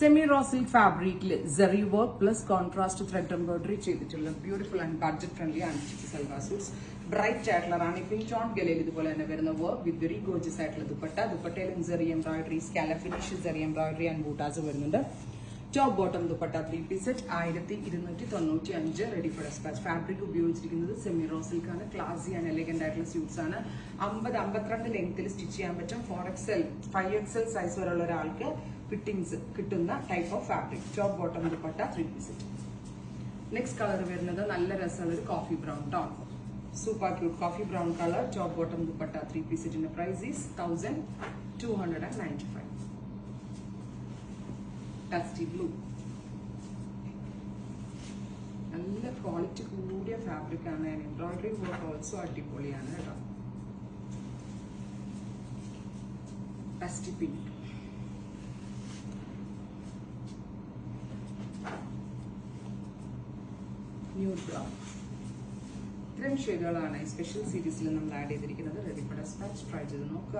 Semi-raw silk fabric, zari work plus contrast thread embroidery ചെയ്തിട്ടുള്ള beautiful and budget friendly antique salwar suits. Bright chatler ആണ് pinch on ഗലയിൽ ഇതുപോലെ തന്നെ വരുന്ന work with very gorgeous ആയിട്ടുള്ള dupatta. ദുപ്പട്ടയിലും zari embroidery, scallop finish zari embroidery and bootas വരുന്നുണ്ട്. Top bottom dupatta 3-piece set 1295 ready for dispatch. Fabric ഉപയോഗിച്ചിരിക്കുന്നത് semi raw silk ആണ്. Classy and elegant ആയിട്ടുള്ള suits ആണ്. 50-52 ലെങ്ത്തിൽ സ്റ്റിച്ച് ചെയ്യാൻ പറ്റും. 4XL 5XL സൈസ് വരെയുള്ള ഒരാൾക്ക് ഫിറ്റിംഗ്സ് കിട്ടുന്ന type of fabric. Top bottom dupatta 3-piece set. Next colour വരുന്നത് നല്ല രസമുള്ള ഒരു coffee brown tone. Super cute coffee brown colour. Top bottom dupatta 3-piece set. Price is 1295. Dusty blue. നല്ല ക്വാളിറ്റി കൂടിയ ഫാബ്രിക് ആണ്. എംബ്രോയിഡറി വർക്ക് ഓൾസോ അടിപൊളിയാണ് കേട്ടോ. ഡസ്റ്റി പിങ്ക്, ന്യൂഡ് ബ്രൗൺ, ഇത്രയും ഷെയ്ഡുകളാണ് ഈ സ്പെഷ്യൽ സീരീസിൽ നമ്മൾ ആഡ് ചെയ്തിരിക്കുന്നത്. Ready for dispatch. ട്രൈ ചെയ്ത് നോക്കുക.